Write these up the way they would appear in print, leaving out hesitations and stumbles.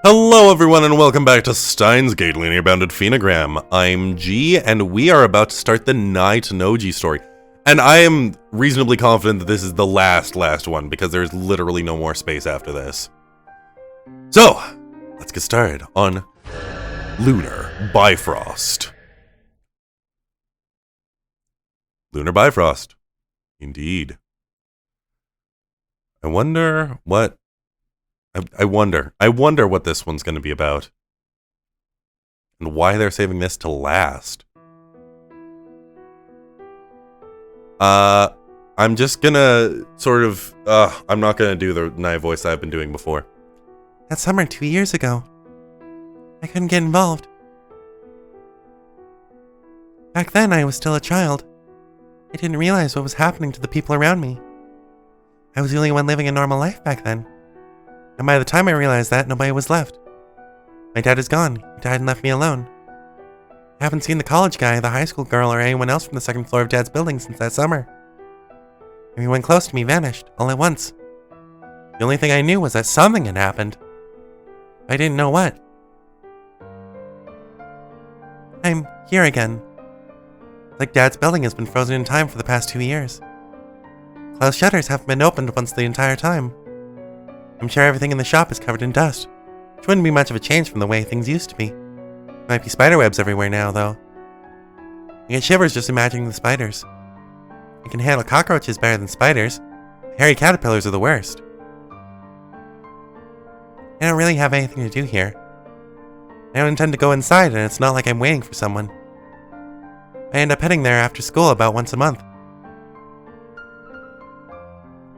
Hello everyone and welcome back to Steins Linear Bounded Phenogram. I'm G and we are about to start the Night Noji story. And I am reasonably confident that this is the last one because there's literally no more space after this. So, let's get started on Lunar Bifrost. Lunar Bifrost. Indeed. I wonder what this one's going to be about. And why they're saving this to last. I'm just gonna sort of, I'm not gonna do the Nye voice I've been doing before. That summer 2 years ago, I couldn't get involved. Back then, I was still a child. I didn't realize what was happening to the people around me. I was the only one living a normal life back then. And by the time I realized that, nobody was left. My dad is gone. He died and left me alone. I haven't seen the college guy, the high school girl, or anyone else from the second floor of Dad's building since that summer. Everyone close to me vanished, all at once. The only thing I knew was that something had happened. I didn't know what. I'm here again. Like Dad's building has been frozen in time for the past 2 years. Closed shutters haven't been opened once the entire time. I'm sure everything in the shop is covered in dust, which wouldn't be much of a change from the way things used to be. Might be spiderwebs everywhere now, though. I get shivers just imagining the spiders. I can handle cockroaches better than spiders. Hairy caterpillars are the worst. I don't really have anything to do here. I don't intend to go inside, and it's not like I'm waiting for someone. I end up heading there after school about once a month.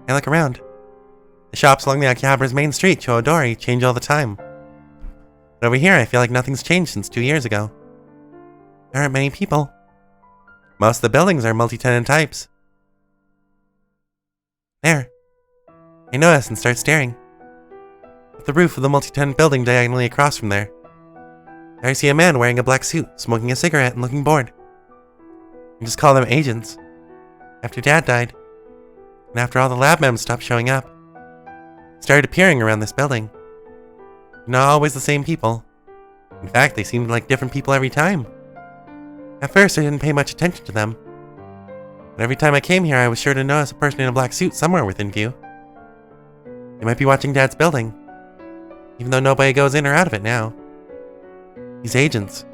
I look around. The shops along the Akihabara's main street, Choudori, change all the time. But over here, I feel like nothing's changed since 2 years ago. There aren't many people. Most of the buildings are multi-tenant types. There. I notice and start staring. At the roof of the multi-tenant building diagonally across from there, I see a man wearing a black suit, smoking a cigarette and looking bored. I just call them agents. After Dad died, and after all the lab mems stopped showing up, started appearing around this building. Not always the same people. In fact, they seemed like different people every time. At first, I didn't pay much attention to them. But every time I came here, I was sure to notice a person in a black suit somewhere within view. They might be watching Dad's building, even though nobody goes in or out of it now. These agents,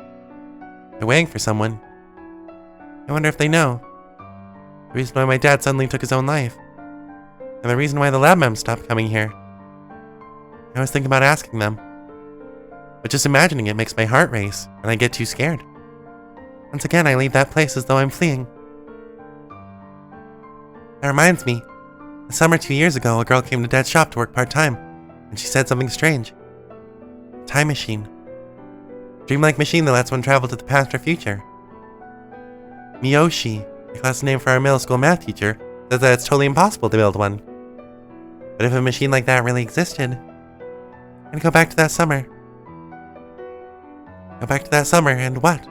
they're waiting for someone. I wonder if they know the reason why my dad suddenly took his own life, and the reason why the lab mems stopped coming here. I was thinking about asking them, but just imagining it makes my heart race, and I get too scared. Once again, I leave that place as though I'm fleeing. That reminds me, the summer 2 years ago, a girl came to Dad's shop to work part-time, and she said something strange. A time machine. A dreamlike machine that lets one travel to the past or future. Miyoshi, the class name for our middle school math teacher, says that it's totally impossible to build one. But if a machine like that really existed, I'd go back to that summer. Go back to that summer and what? Do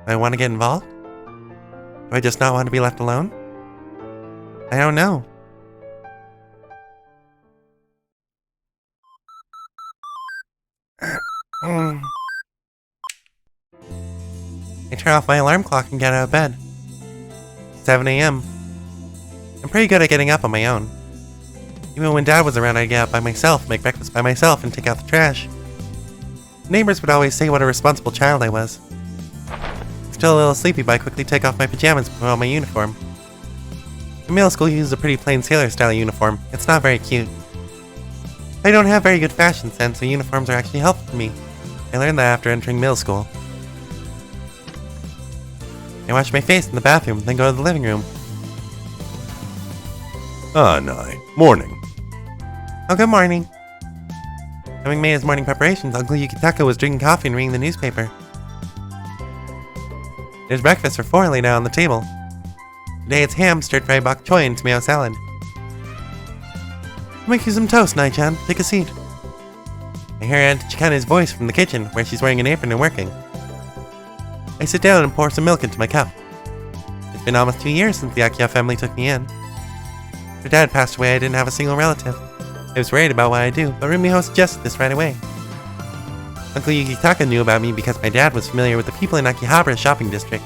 I want to get involved? Do I just not want to be left alone? I don't know. I turn off my alarm clock and get out of bed. 7 a.m. I'm pretty good at getting up on my own. Even when Dad was around, I'd get up by myself, make breakfast by myself, and take out the trash. Neighbors would always say what a responsible child I was. Still a little sleepy, but I quickly take off my pajamas and put on my uniform. In middle school, you use a pretty plain sailor-style uniform. It's not very cute. I don't have very good fashion sense, so uniforms are actually helpful to me. I learned that after entering middle school. I wash my face in the bathroom, then go to the living room. Nye. Morning. Oh, good morning. Having made his morning preparations, Uncle Yukitaka was drinking coffee and reading the newspaper. There's breakfast for 4 laid out on the table. Today it's ham, stir-fried bok choy, and tomato salad. I'll make you some toast, Nye-chan. Take a seat. I hear Aunt Chikane's voice from the kitchen, where she's wearing an apron and working. I sit down and pour some milk into my cup. It's been almost 2 years since the Akiya family took me in. After Dad passed away, I didn't have a single relative. I was worried about what I'd do, but Rumiho suggested this right away. Uncle Yukitaka knew about me because my dad was familiar with the people in Akihabara's shopping district.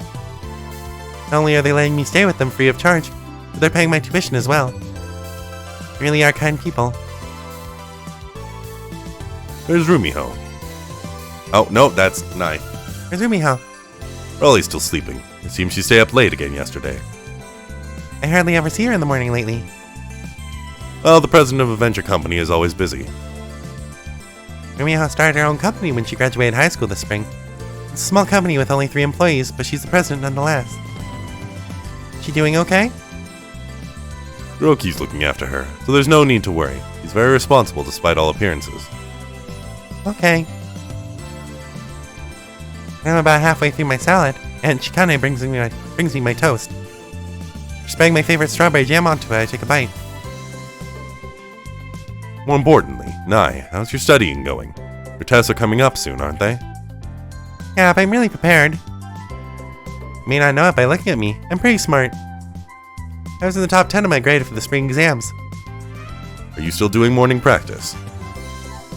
Not only are they letting me stay with them free of charge, but they're paying my tuition as well. They really are kind people. Where's Rumiho? Oh, no, that's Nai. Where's Rumiho? Probably still sleeping. It seems she stayed up late again yesterday. I hardly ever see her in the morning lately. Well, the president of a venture company is always busy. Rumiho started her own company when she graduated high school this spring. It's a small company with only 3 employees, but she's the president nonetheless. She doing okay? Hiroki's looking after her, so there's no need to worry. He's very responsible despite all appearances. Okay. I'm about halfway through my salad, and Chikane brings me my toast. Spraying my favorite strawberry jam onto it, I take a bite. More importantly, Nai, how's your studying going? Your tests are coming up soon, aren't they? Yeah, but I'm really prepared. You may not know it by looking at me. I'm pretty smart. I was in the top 10 of my grade for the spring exams. Are you still doing morning practice?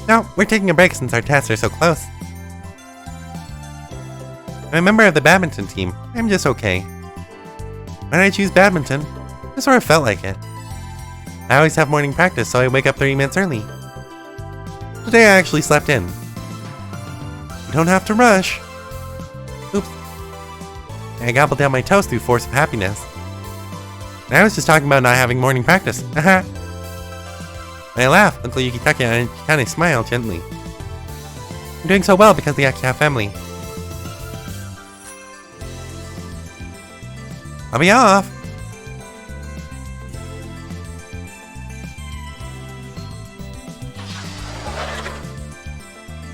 No, we're taking a break since our tests are so close. I'm a member of the badminton team. I'm just okay. When I choose badminton, I sort of felt like it. I always have morning practice, so I wake up 30 minutes early. Today I actually slept in. You don't have to rush. Oops. I gobbled down my toast through force of happiness. And I was just talking about not having morning practice. Haha. I laughed until Yukitaka and Chikane smiled gently. I'm doing so well because of the Akiha family. I'll be off.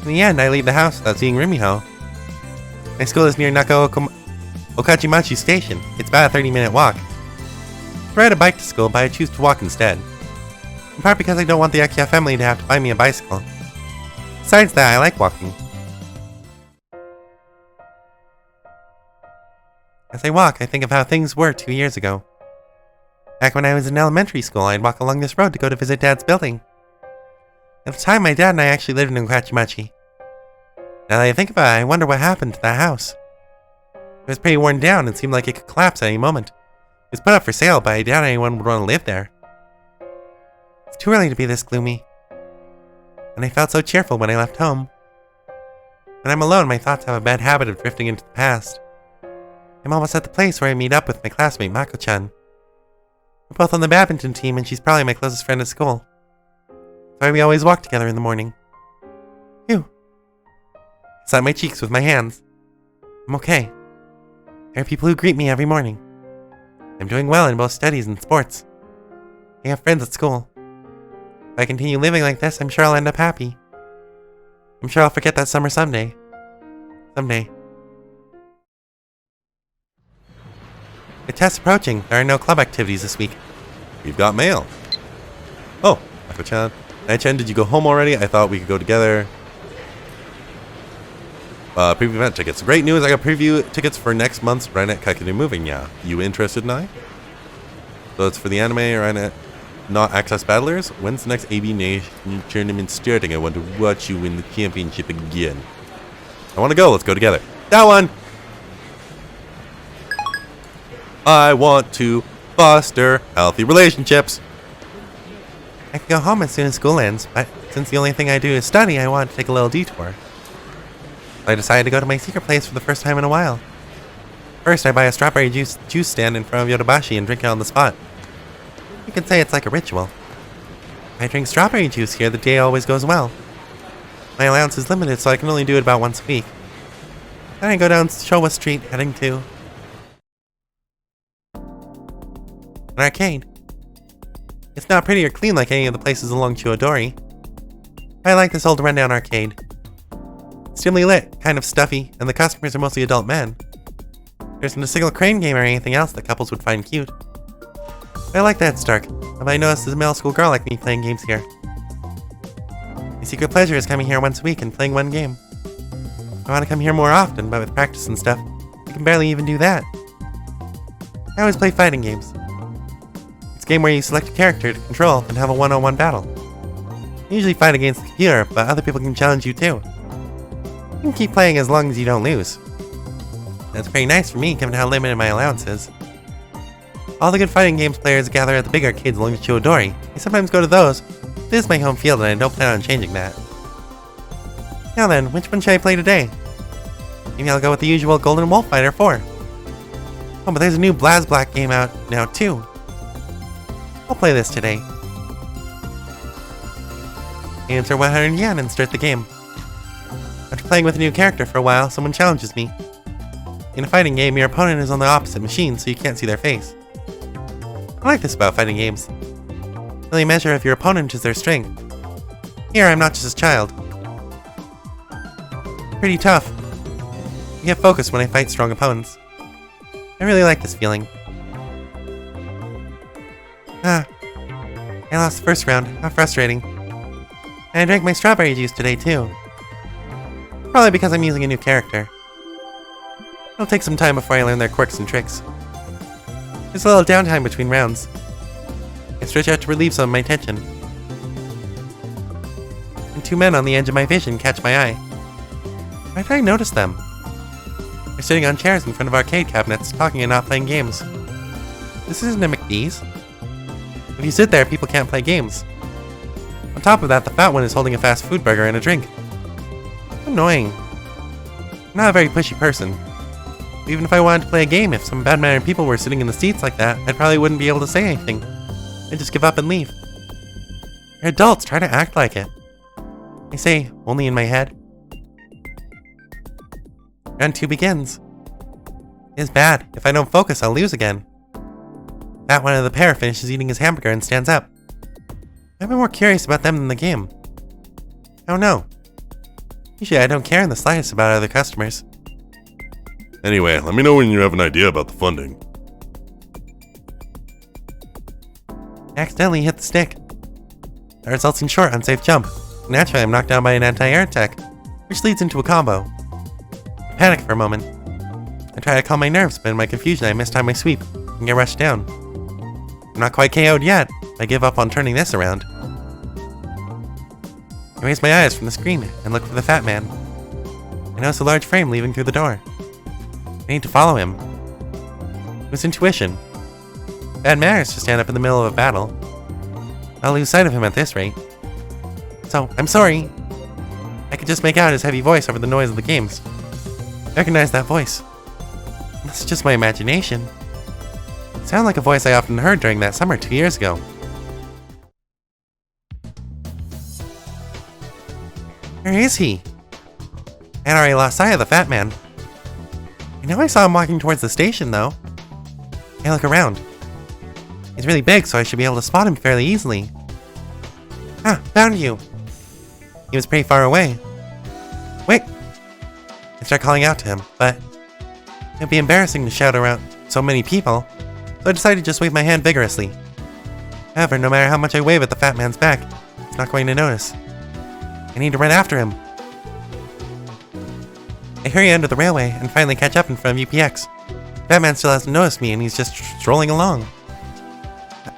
In the end, I leave the house without seeing Rumiho. My school is near Okajimachi Station. It's about a 30-minute walk. I ride a bike to school, but I choose to walk instead. In part because I don't want the Akiha family to have to buy me a bicycle. Besides that, I like walking. As I walk, I think of how things were 2 years ago. Back when I was in elementary school, I'd walk along this road to go to visit Dad's building. At the time, my dad and I actually lived in Okajimachi. Now that I think about it, I wonder what happened to that house. It was pretty worn down and seemed like it could collapse at any moment. It was put up for sale, but I doubt anyone would want to live there. It's too early to be this gloomy. And I felt so cheerful when I left home. When I'm alone, my thoughts have a bad habit of drifting into the past. I'm almost at the place where I meet up with my classmate Mako-chan. We're both on the badminton team and she's probably my closest friend at school. That's why we always walk together in the morning. Phew. I slap my cheeks with my hands. I'm okay. There are people who greet me every morning. I'm doing well in both studies and sports. I have friends at school. If I continue living like this, I'm sure I'll end up happy. I'm sure I'll forget that summer someday. Someday. The test's approaching. There are no club activities this week. We've got mail. Oh, Mako-chan. Nai-chan, did you go home already? I thought we could go together. Preview event tickets. Great news, I got preview tickets for next month's Rainet Kaikuru Moving, yeah. You interested, Nai? So it's for the anime Rainet Not Access Battlers. When's the next AB Nation tournament starting? I want to watch you win the championship again. I want to go, let's go together. That one! I want to foster healthy relationships. I can go home as soon as school ends, but since the only thing I do is study, I want to take a little detour. I decided to go to my secret place for the first time in a while. First, I buy a strawberry juice stand in front of Yodobashi and drink it on the spot. You could say it's like a ritual. If I drink strawberry juice here, the day always goes well. My allowance is limited, so I can only do it about once a week. Then I go down Showa Street, heading to an arcade. It's not pretty or clean like any of the places along Chiodori. I like this old rundown arcade. It's dimly lit, kind of stuffy, and the customers are mostly adult men. There isn't a single crane game or anything else that couples would find cute. I like that it's dark, but I noticed there's a middle school girl like me playing games here. My secret pleasure is coming here once a week and playing one game. I want to come here more often, but with practice and stuff, I can barely even do that. I always play fighting games. It's a game where you select a character to control and have a one-on-one battle. You usually fight against the computer, but other people can challenge you too. You can keep playing as long as you don't lose. That's pretty nice for me, given how limited my allowance is. All the good fighting games players gather at the big arcades along Chiodori. I sometimes go to those. This is my home field and I don't plan on changing that. Now then, which one should I play today? Maybe I'll go with the usual Golden Wolf Fighter 4. Oh, but there's a new BlazBlack game out now too. I'll play this today. Enter 100 yen and start the game. After playing with a new character for a while, someone challenges me. In a fighting game, your opponent is on the opposite machine, so you can't see their face. I like this about fighting games. Really measure if your opponent is their strength. Here, I'm not just a child. Pretty tough. I get focused when I fight strong opponents. I really like this feeling. I lost the first round. How frustrating. And I drank my strawberry juice today too. Probably because I'm using a new character. It'll take some time before I learn their quirks and tricks. There's a little downtime between rounds. I stretch out to relieve some of my tension. And two men on the edge of my vision catch my eye. Why did I notice them? They're sitting on chairs in front of arcade cabinets, talking and not playing games. This isn't a McDee's. If you sit there, people can't play games. On top of that, the fat one is holding a fast food burger and a drink. Annoying. I'm not a very pushy person. Even if I wanted to play a game, if some bad-mannered people were sitting in the seats like that, I probably wouldn't be able to say anything. I'd just give up and leave. You're adults, try to act like it. I say, only in my head. Round 2 begins. It's bad. If I don't focus, I'll lose again. That one of the pair finishes eating his hamburger and stands up. I've been more curious about them than the game. I don't know. Usually I don't care in the slightest about other customers. Anyway, let me know when you have an idea about the funding. I accidentally hit the stick. That results in short, unsafe jump. Naturally, I'm knocked down by an anti-air attack, which leads into a combo. I panic for a moment. I try to calm my nerves, but in my confusion I mistime my sweep and get rushed down. I'm not quite KO'd yet. I give up on turning this around. I raise my eyes from the screen and look for the fat man. I notice a large frame leaving through the door. I need to follow him. It was intuition. Bad manners to stand up in the middle of a battle. I'll lose sight of him at this rate. So, I'm sorry. I could just make out his heavy voice over the noise of the games. I recognize that voice. This is just my imagination. It sounded like a voice I often heard during that summer 2 years ago. Where is he? I had already lost sight of the fat man. I know I saw him walking towards the station, though. I look around. He's really big, so I should be able to spot him fairly easily. Ah, found you. He was pretty far away. Wait. I start calling out to him, but it'd be embarrassing to shout around so many people, so I decided to just wave my hand vigorously. However, no matter how much I wave at the fat man's back, he's not going to notice. I need to run after him. I hurry under the railway and finally catch up in front of UPX. Batman still hasn't noticed me and he's just strolling along.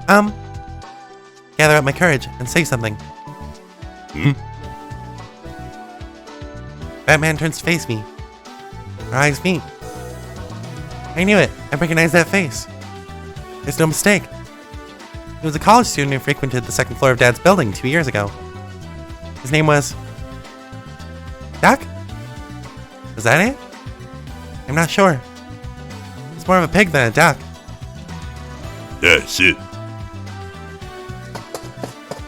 Gather up my courage and say something. Batman turns to face me. Our eyes meet. I knew it. I recognized that face. There's no mistake. He was a college student who frequented the second floor of Dad's building 2 years ago. His name was... Duck? Was that it? I'm not sure. He's more of a pig than a duck. Yeah, shit.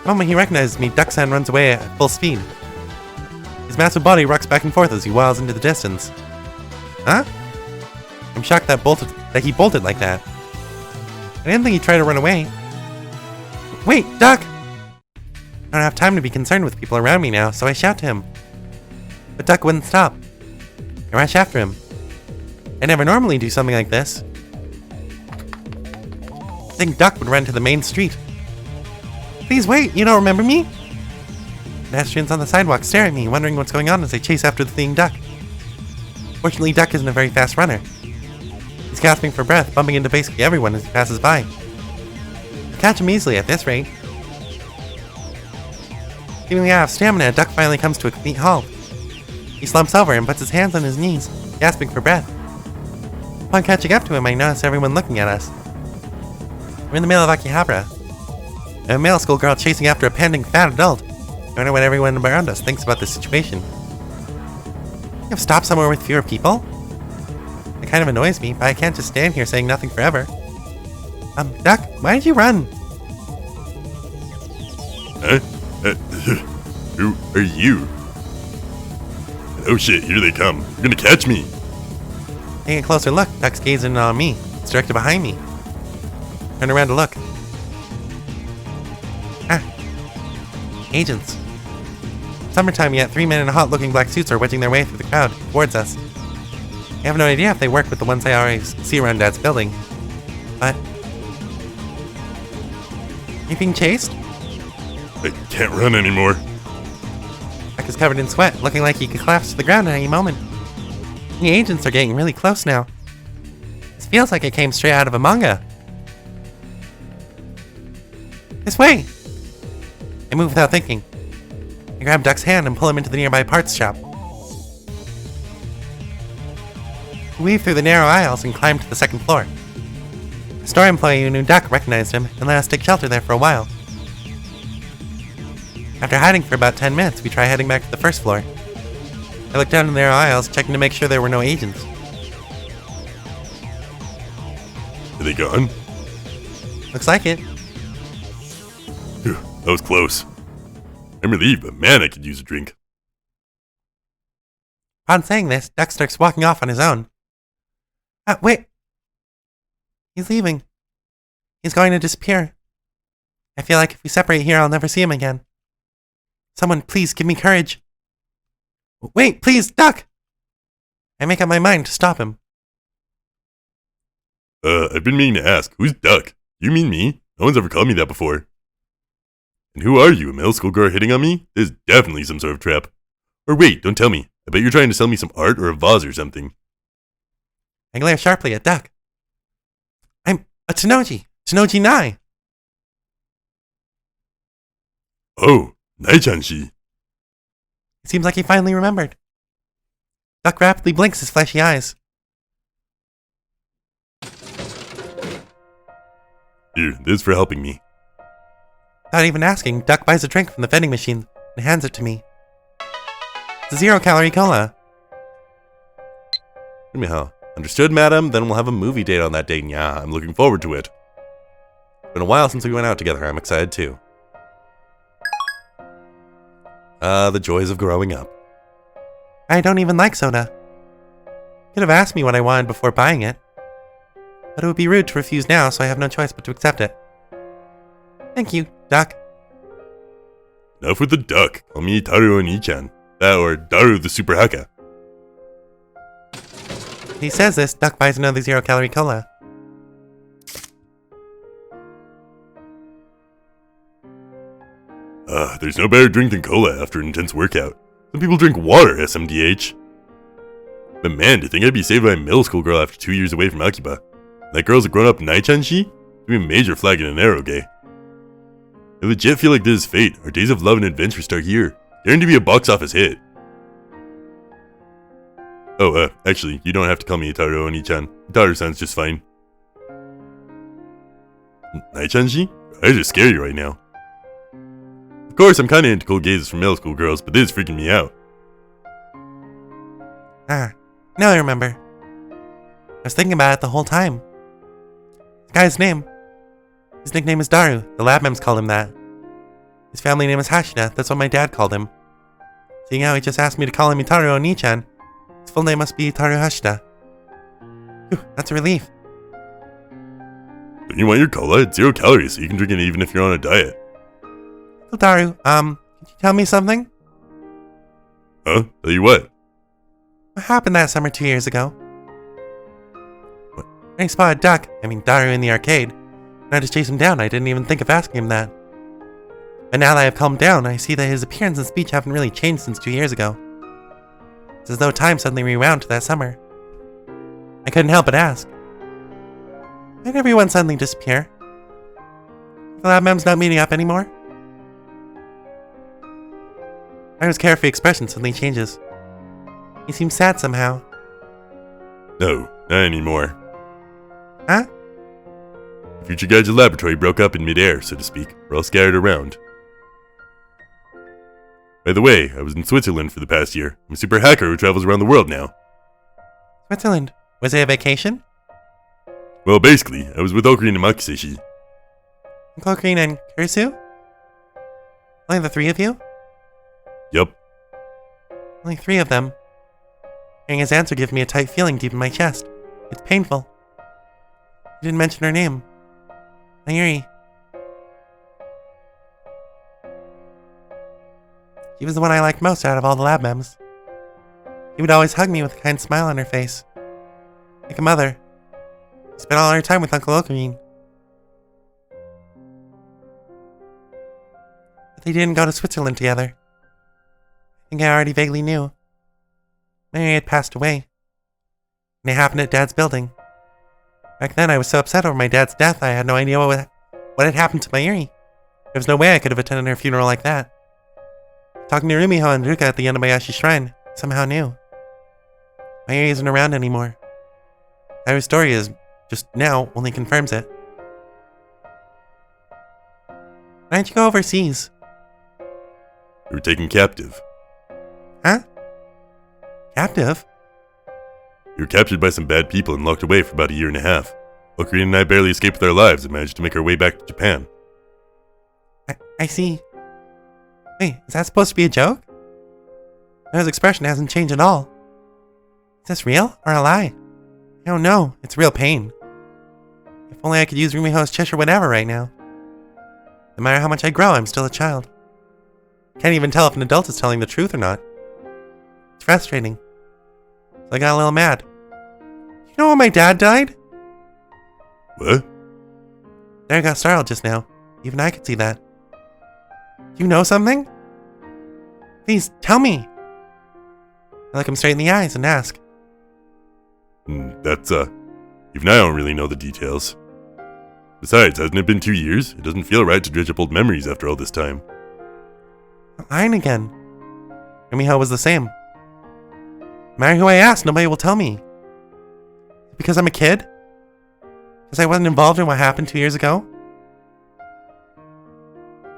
The moment he recognizes me, Duck-san runs away at full speed. His massive body rocks back and forth as he wails into the distance. Huh? I'm shocked that he bolted like that. I didn't think he'd try to run away. Wait, Duck! I don't have time to be concerned with people around me now, so I shout to him. But Duck wouldn't stop. I rush after him. I never normally do something like this. I think Duck would run to the main street. Please wait, you don't remember me? Pedestrians on the sidewalk stare at me, wondering what's going on as I chase after the fleeing Duck. Fortunately, Duck isn't a very fast runner. He's gasping for breath, bumping into basically everyone as he passes by. I catch him easily at this rate. Seemingly out of stamina, Duck finally comes to a complete halt. He slumps over and puts his hands on his knees, gasping for breath. Upon catching up to him, I notice everyone looking at us. We're in the middle of Akihabara. A middle school girl chasing after a panting fat adult. I wonder what everyone around us thinks about this situation. You have stopped somewhere with fewer people? It kind of annoys me, but I can't just stand here saying nothing forever. Duck, why did you run? Who are you? Oh shit, here they come. You're gonna catch me. Taking a closer look, Duck's gazing on me. It's directed behind me. Turn around to look. Agents. Summertime yet, 3 men in hot-looking black suits are wedging their way through the crowd towards us. I have no idea if they work with the ones I always see around Dad's building. But... you being chased? I can't run anymore. Duck is covered in sweat, looking like he could collapse to the ground at any moment. The agents are getting really close now. This feels like it came straight out of a manga. This way! I move without thinking. I grab Duck's hand and pull him into the nearby parts shop. We weave through the narrow aisles and climb to the second floor. A store employee who knew Duck recognized him and let us take shelter there for a while. After hiding for about 10 minutes, we try heading back to the first floor. I looked down the narrow aisles, checking to make sure there were no agents. Are they gone? Looks like it. Phew, that was close. I'm relieved, but man, I could use a drink. Upon saying this, Duck starts walking off on his own. Wait! He's leaving. He's going to disappear. I feel like if we separate here, I'll never see him again. Someone, please give me courage. Wait, please, Duck! I make up my mind to stop him. I've been meaning to ask, who's Duck? You mean me? No one's ever called me that before. And who are you, a middle school girl hitting on me? This is definitely some sort of trap. Or wait, don't tell me. I bet you're trying to sell me some art or a vase or something. I glare sharply at Duck. I'm a Tenoji Nai. Oh, Nai-chan-shi. It seems like he finally remembered. Duck rapidly blinks his fleshy eyes. Here, this is for helping me. Without even asking, Duck buys a drink from the vending machine and hands it to me. It's a 0-calorie cola. Understood, madam. Then we'll have a movie date on that date. Yeah, I'm looking forward to it. It's been a while since we went out together. I'm excited too. The joys of growing up. I don't even like soda. Could have asked me what I wanted before buying it. But it would be rude to refuse now, so I have no choice but to accept it. Thank you, Duck. Enough with the duck. Call me Taru Oni-chan. Or Daru the Super Haka. He says this, Duck buys another 0-calorie cola. There's no better drink than cola after an intense workout. Some people drink water, SMDH. But man, to think I'd be saved by a middle school girl after 2 years away from Akiba. That girl's a grown-up Nai-chan-shi? Give me a major flag and an arrow, gay. I legit feel like this is fate. Our days of love and adventure start here. Daring to be a box office hit. Oh, actually, you don't have to call me Itaru Oni-chan. Itaru sounds just fine. Nai-chan-shi? I just scare you right now. Of course, I'm kinda into cool gazes from middle school girls, but this is freaking me out. Now I remember. I was thinking about it the whole time. The guy's name. His nickname is Daru. The lab mems called him that. His family name is Hashida. That's what my dad called him. Seeing how he just asked me to call him Itaru Oni-chan, his full name must be Itaru Hashida. Phew, that's a relief. Don't you want your cola? It's 0 calories, so you can drink it even if you're on a diet. So Daru, could you tell me something? Huh? Tell you what? What happened that summer 2 years ago? When I spotted Daru in the arcade, and I just chased him down. I didn't even think of asking him that. But now that I've calmed down, I see that his appearance and speech haven't really changed since 2 years ago. It's as though time suddenly rewound to that summer. I couldn't help but ask. Why did everyone suddenly disappear? The lab mem's not meeting up anymore? Naru's carefree expression suddenly changes. He seems sad somehow. No, not anymore. Huh? The Future Guide's laboratory broke up in midair, so to speak. We're all scattered around. By the way, I was in Switzerland for the past year. I'm a super hacker who travels around the world now. Switzerland. Was it a vacation? Well, basically, I was with Ocarina and Makiseshi. Uncle Ocarina and Kurisu? Only the three of you? Yup. Only three of them. Hearing his answer gives me a tight feeling deep in my chest. It's painful. He didn't mention her name. Mayuri. She was the one I liked most out of all the lab mems. She would always hug me with a kind smile on her face. Like a mother. She spent all her time with Uncle Ocarine. But they didn't go to Switzerland together. I think I already vaguely knew. Mary had passed away. And it happened at Dad's building. Back then I was so upset over my dad's death I had no idea what had happened to Mayuri. There was no way I could have attended her funeral like that. Talking to Rumiho and Ruka at the Yanabayashi Shrine, I somehow knew. Mayuri isn't around anymore. Naru's story is, just now, only confirms it. Why didn't you go overseas? We were taken captive. Huh? Captive? We were captured by some bad people and locked away for about a year and a half. Ocarina and I barely escaped with our lives and managed to make our way back to Japan. I see. Wait, is that supposed to be a joke? Naru's expression hasn't changed at all. Is this real or a lie? I don't know. It's real pain. If only I could use Rumiho's Cheshire whatever right now. No matter how much I grow, I'm still a child. Can't even tell if an adult is telling the truth or not. It's frustrating. So I got a little mad. You know when my dad died? What? There, I got startled just now. Even I could see that. You know something? Please, tell me. I look him straight in the eyes and ask. Even I don't really know the details. Besides, hasn't it been 2 years? It doesn't feel right to dredge up old memories after all this time. I'm lying again. Rumiho was the same. No matter who I ask, nobody will tell me. Because I'm a kid? Because I wasn't involved in what happened 2 years ago?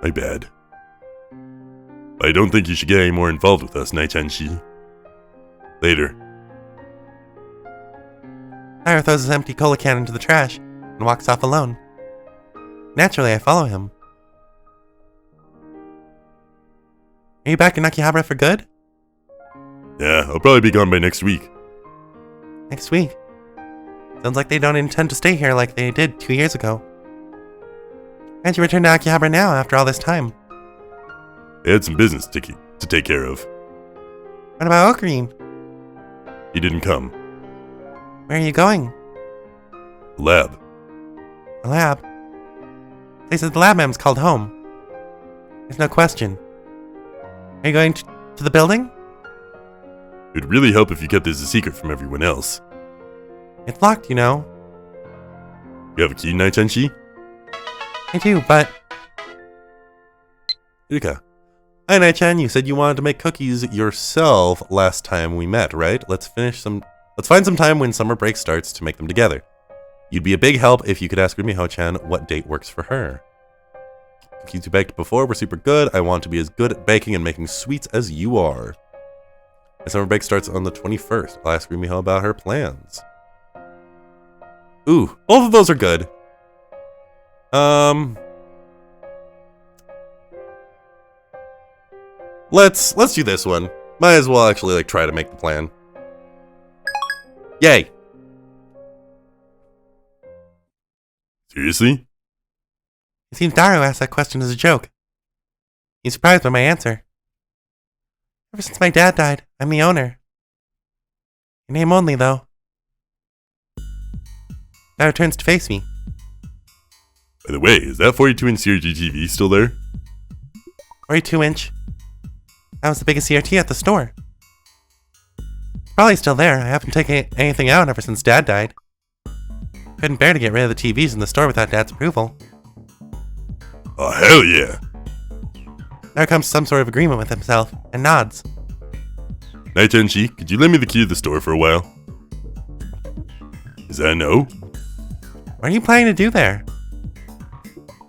My bad. I don't think you should get any more involved with us, Nai-chan-shi. Later. Naru throws his empty cola can into the trash and walks off alone. Naturally, I follow him. Are you back in Akihabara for good? Yeah, I'll probably be gone by next week. Next week? Sounds like they don't intend to stay here like they did 2 years ago. Why'd you return to Akihabara now after all this time? I had some business to take care of. What about Ocarine? He didn't come. Where are you going? Lab. The lab? They said the lab mem's called home. There's no question. Are you going to the building? It would really help if you kept this a secret from everyone else. It's locked, you know. You have a key, Nai-chan-shi? I do, but... Yuka. Hi, Nai-chan. You said you wanted to make cookies yourself last time we met, right? Let's find some time when summer break starts to make them together. You'd be a big help if you could ask Rumiho-chan what date works for her. Cookies you baked before were super good. I want to be as good at baking and making sweets as you are. My summer break starts on the 21st. I'll ask Rumiho about her plans. Ooh, both of those are good. Let's do this one. Might as well actually try to make the plan. Yay! Seriously? It seems Daru asked that question as a joke. He's surprised by my answer. Ever since my dad died, I'm the owner. In name only, though. Daru turns to face me. By the way, is that 42-inch CRT TV still there? 42-inch. That was the biggest CRT at the store. It's probably still there. I haven't taken anything out ever since Dad died. Couldn't bear to get rid of the TVs in the store without Dad's approval. Oh, hell yeah! Daru comes to some sort of agreement with himself and nods. Night Tenshi, could you lend me the key to the store for a while? Is that a no? What are you planning to do there?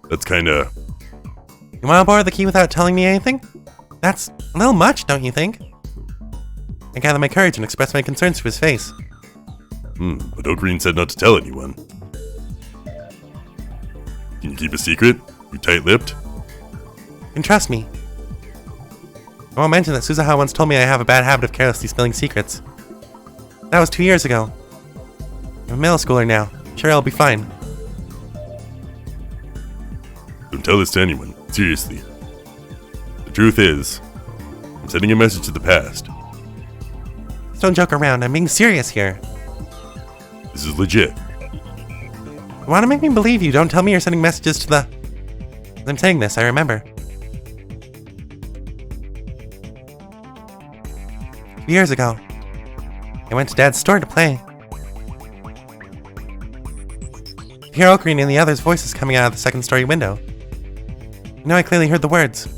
That's kinda... You want to borrow the key without telling me anything? That's a little much, don't you think? I gather my courage and express my concerns to his face. But Oak Green said not to tell anyone. Can you keep a secret? You tight-lipped? You can trust me. I won't mention that Suzuha once told me I have a bad habit of carelessly spilling secrets. That was 2 years ago. I'm a middle schooler now. I'm sure I'll be fine. Don't tell this to anyone. Seriously. The truth is, I'm sending a message to the past. Just don't joke around. I'm being serious here. This is legit. You want to make me believe you? Don't tell me you're sending messages to the... As I'm saying this, I remember. 2 years ago, I went to Dad's store to play. I hear Oak Green and the others' voices coming out of the second-story window. You know, I clearly heard the words.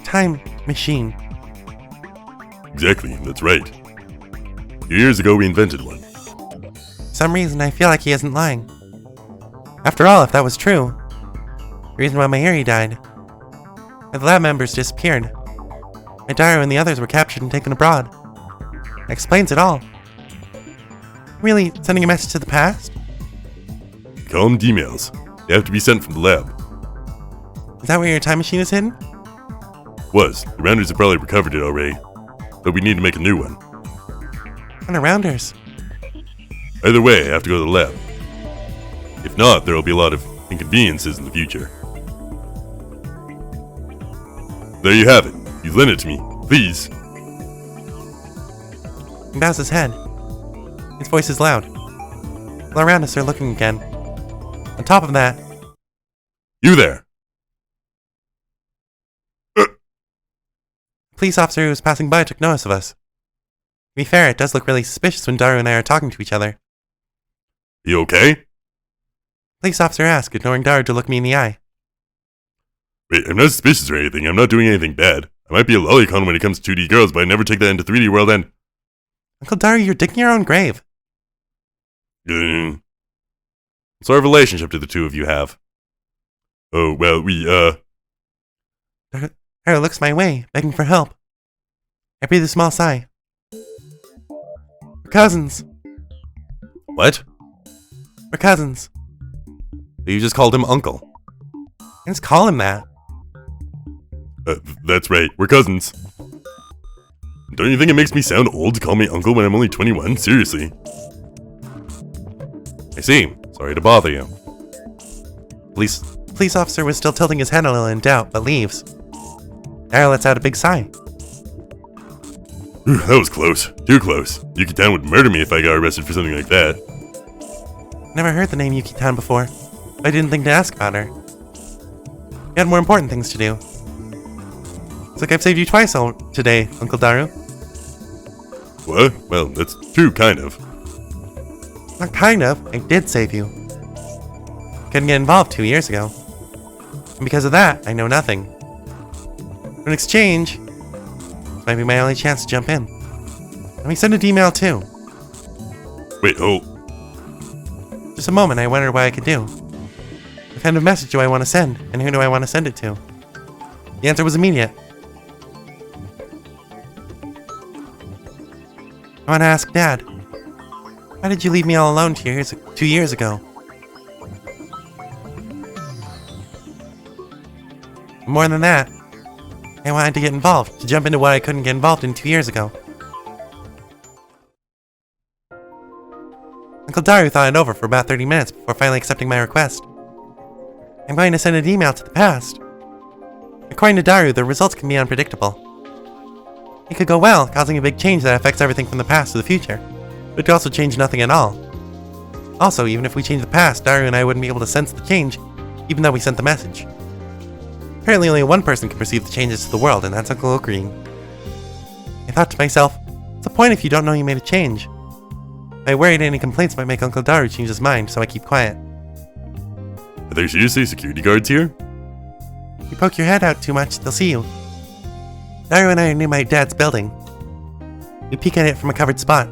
Time machine. Exactly, that's right. 2 years ago we invented one. For some reason, I feel like he isn't lying. After all, if that was true, the reason why my Eri died, why the lab members disappeared, why Daru and the others were captured and taken abroad, that explains it all. Really sending a message to the past? Call them D-mails. They have to be sent from the lab. Is that where your time machine is hidden? Was. The Rounders have probably recovered it already. But we need to make a new one. On a Rounders. Either way, I have to go to the lab. If not, there will be a lot of inconveniences in the future. There you have it. You lent it to me. Please. He bows his head. His voice is loud. All around us are looking again. On top of that, You there! a police officer who was passing by took notice of us. To be fair, it does look really suspicious when Daru and I are talking to each other. You okay? Police officer asked, ignoring Daru to look me in the eye. Wait, I'm not suspicious or anything. I'm not doing anything bad. I might be a lolicon when it comes to 2D girls, but I never take that into 3D world and... Uncle Daru, you're digging your own grave. What sort of relationship do the two of you have? Oh, well, Daru looks my way, begging for help. I breathe a small sigh. We're cousins. What? We're cousins. You just called him Uncle. I just call him that. That's right. We're cousins. Don't you think it makes me sound old to call me Uncle when I'm only 21? Seriously. I see. Sorry to bother you. Police officer was still tilting his head a little in doubt, but leaves. Daru lets out a big sigh. That was close. Too close. Yuki-tan would murder me if I got arrested for something like that. Never heard the name Yuki-tan before, but I didn't think to ask about her. We had more important things to do. It's like I've saved you twice today, Uncle Daru. What? Well, that's true, kind of. Not kind of, I did save you. Couldn't get involved 2 years ago. And because of that, I know nothing. In exchange, this might be my only chance to jump in. Let me send an email too. Wait, oh. Just a moment, I wondered what I could do. What kind of message do I want to send, and who do I want to send it to? The answer was immediate. I want to ask Dad. Why did you leave me all alone 2 years ago? More than that, I wanted to get involved, to jump into what I couldn't get involved in 2 years ago. Uncle Daru thought it over for about 30 minutes before finally accepting my request. I'm going to send an email to the past. According to Daru, the results can be unpredictable. It could go well, causing a big change that affects everything from the past to the future, but it could also change nothing at all. Also, even if we change the past, Daru and I wouldn't be able to sense the change, even though we sent the message. Apparently only one person can perceive the changes to the world, and that's Uncle Green. I thought to myself, what's the point if you don't know you made a change? I worried any complaints might make Uncle Daru change his mind, so I keep quiet. Are there seriously security guards here? If you poke your head out too much, they'll see you. Daru and I are near my dad's building. We peek at it from a covered spot.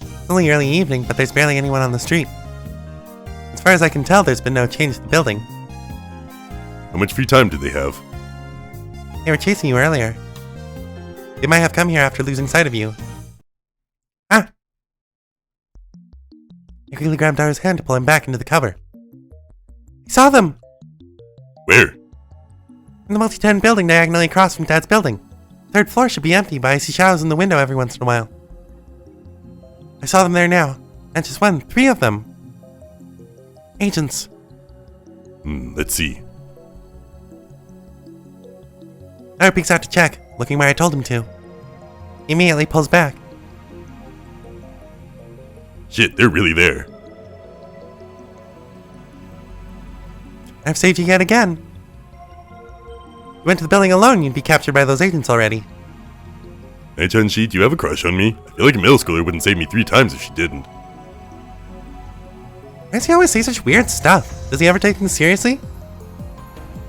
It's only early evening, but there's barely anyone on the street. As far as I can tell, there's been no change to the building. How much free time did they have? They were chasing you earlier. They might have come here after losing sight of you. Ah! I quickly grabbed Daru's hand to pull him back into the cover. I saw them! Where? In the multi-tenant building diagonally across from Dad's building. Third floor should be empty, but I see shadows in the window every once in a while. I saw them there now. And just one, 3 of them. Agents. Let's see. Daru peeks out to check, looking where I told him to. He immediately pulls back. Shit, they're really there. I've saved you yet again. You went to the building alone, you'd be captured by those agents already. Hey, Chun-Shi, do you have a crush on me? I feel like a middle schooler wouldn't save me 3 times if she didn't. Why does he always say such weird stuff? Does he ever take things seriously?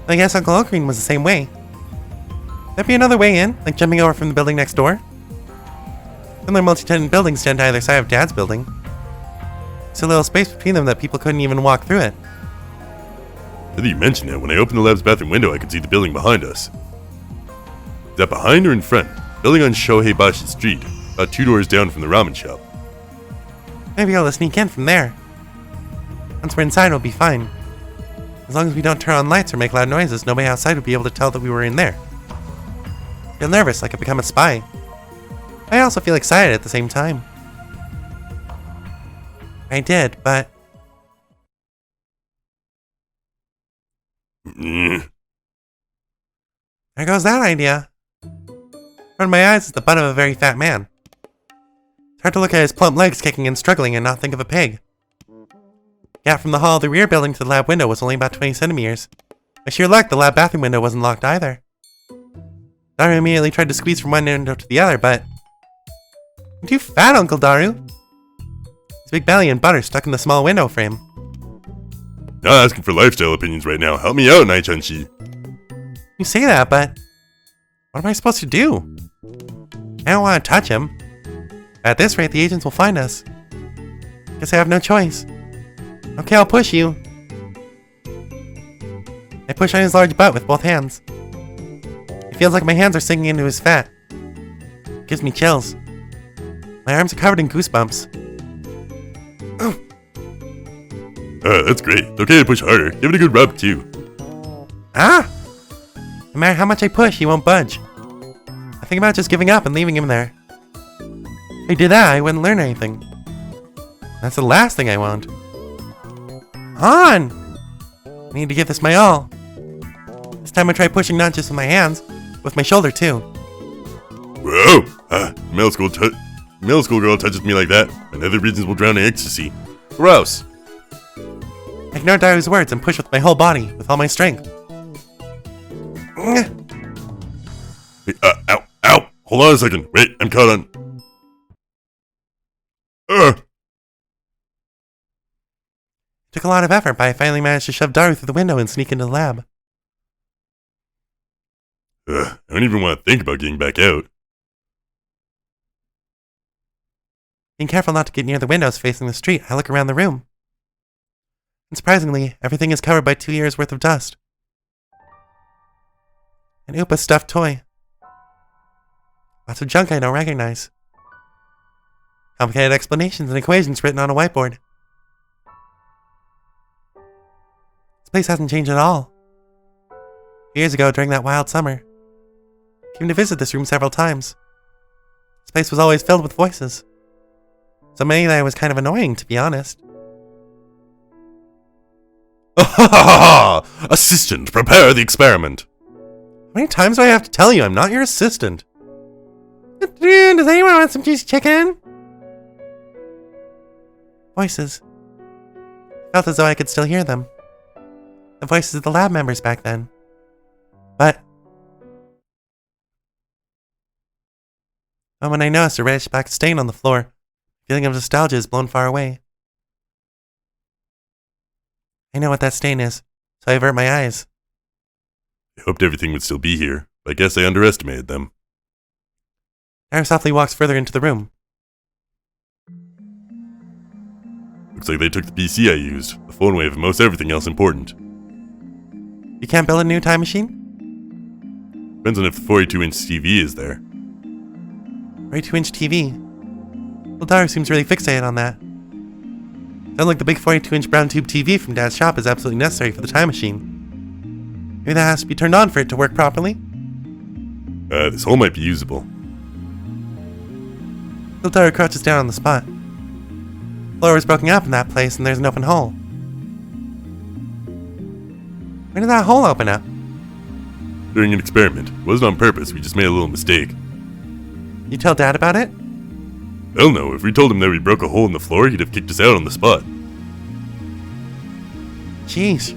I guess Uncle Ocarine was the same way. That'd be another way in, like jumping over from the building next door. Similar multi-tenant buildings stand to either side of Dad's building. There's a little space between them that people couldn't even walk through it. Now that you mention it, when I opened the lab's bathroom window, I could see the building behind us. Is that behind or in front? Building on Shoheibashi Street, about 2 doors down from the ramen shop. Maybe I'll sneak in from there. Once we're inside, we'll be fine. As long as we don't turn on lights or make loud noises, nobody outside would be able to tell that we were in there. I feel nervous, like I've become a spy. I also feel excited at the same time. I did, but... Mm. There goes that idea. In front of my eyes is the butt of a very fat man. It's hard to look at his plump legs kicking and struggling and not think of a pig. The gap from the hall of the rear building to the lab window was only about 20 centimeters. By sheer luck, the lab bathroom window wasn't locked either. Daru immediately tried to squeeze from one window to the other, but... I'm too fat, Uncle Daru. His big belly and butt are stuck in the small window frame. Not asking for lifestyle opinions right now. Help me out, Nai Chun-Shi. You say that, but... what am I supposed to do? I don't want to touch him. At this rate, the agents will find us. Guess I have no choice. Okay, I'll push you. I push on his large butt with both hands. It feels like my hands are sinking into his fat. It gives me chills. My arms are covered in goosebumps. That's great. It's okay to push harder. Give it a good rub, too. Ah! No matter how much I push, he won't budge. I think about just giving up and leaving him there. If I did that, I wouldn't learn anything. That's the last thing I want. On! I need to give this my all. This time I try pushing not just with my hands, with my shoulder too. Whoa! Middle school girl touches me like that, and other reasons will drown in ecstasy. Gross! I ignore Daru's words and push with my whole body, with all my strength. Hey, ow! Ow! Hold on a second. Wait, I'm caught on... It took a lot of effort, but I finally managed to shove Daru through the window and sneak into the lab. I don't even want to think about getting back out. Being careful not to get near the windows facing the street, I look around the room. And surprisingly, everything is covered by 2 years' worth of dust. An Oopa stuffed toy. Lots of junk I don't recognize. Complicated explanations and equations written on a whiteboard. This place hasn't changed at all. Years ago, during that wild summer, I came to visit this room several times. This place was always filled with voices. So many that it was kind of annoying, to be honest. Assistant, prepare the experiment. How many times do I have to tell you I'm not your assistant? Does anyone want some juicy chicken? Voices. Felt as though I could still hear them. The voices of the lab members back then. But when I noticed a reddish black stain on the floor, feeling of nostalgia is blown far away. I know what that stain is, so I avert my eyes. I hoped everything would still be here, but I guess I underestimated them. Dara softly walks further into the room. Looks like they took the PC I used, the phone wave, and most everything else important. You can't build a new time machine? Depends on if the 42-inch TV is there. 42-inch TV? Well, Dara seems really fixated on that. Sounds like the big 42-inch brown tube TV from Dad's shop is absolutely necessary for the time machine. Maybe that has to be turned on for it to work properly? This hole might be usable. Dara crouches down on the spot. The floor was broken up in that place and there's an open hole. Where did that hole open up? During an experiment. It wasn't on purpose, we just made a little mistake. You tell Dad about it? Hell no, if we told him that we broke a hole in the floor, he'd have kicked us out on the spot. Jeez.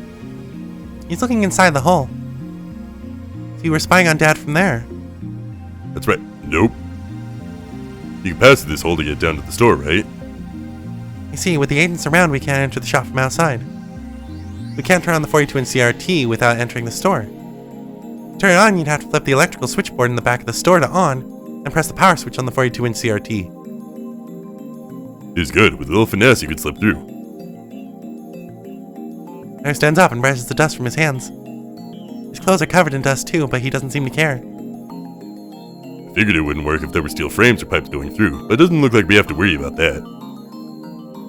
He's looking inside the hole. So you were spying on Dad from there? That's right. Nope. You can pass through this hole to get down to the store, right? You see, with the agents around, we can't enter the shop from outside. We can't turn on the 42-inch CRT without entering the store. To turn it on, you'd have to flip the electrical switchboard in the back of the store to on, and press the power switch on the 42-inch CRT. It's good. With a little finesse, you could slip through. Dara stands up and brushes the dust from his hands. His clothes are covered in dust too, but he doesn't seem to care. I figured it wouldn't work if there were steel frames or pipes going through, but it doesn't look like we have to worry about that.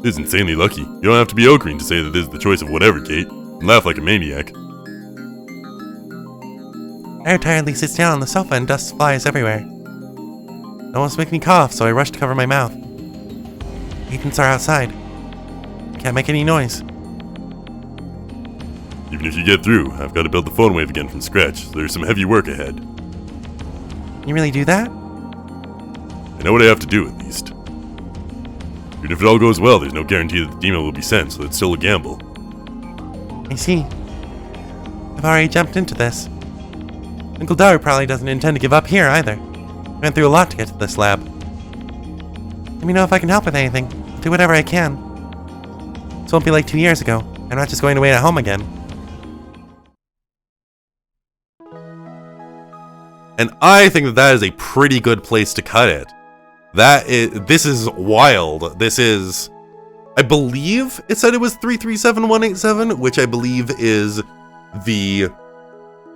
This is insanely lucky. You don't have to be Ocarine to say that this is the choice of whatever, Kate, and laugh like a maniac. Dara tiredly sits down on the sofa and dust flies everywhere. It almost makes me cough, so I rush to cover my mouth. Agents are outside. Can't make any noise. Even if you get through, I've got to build the phone wave again from scratch, so there's some heavy work ahead. You really do that? I know what I have to do, at least. Even if it all goes well, there's no guarantee that the demon will be sent, so it's still a gamble. I see. I've already jumped into this. Uncle Dara probably doesn't intend to give up here either. We went through a lot to get to this lab. Let me know if I can help with anything. I'll do whatever I can. This won't be like 2 years ago. I'm not just going to wait at home again. And I think that that is a pretty good place to cut it. This is wild. This is, I believe it said it was 337187, which I believe is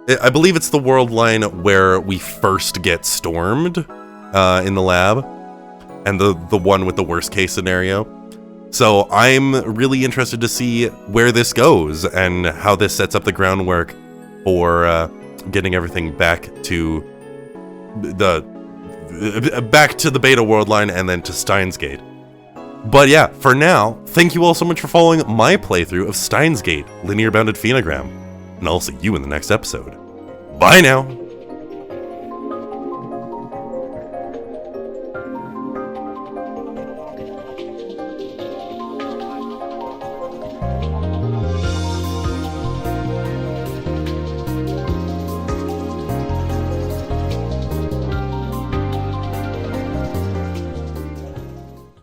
I believe it's the world line where we first get stormed in the lab, and the one with the worst case scenario. So I'm really interested to see where this goes and how this sets up the groundwork for getting everything back to the beta world line and then to Steins Gate. But yeah, for now, thank you all so much for following my playthrough of Steins Gate, linear bounded Phenogram, and I'll see you in the next episode. Bye now!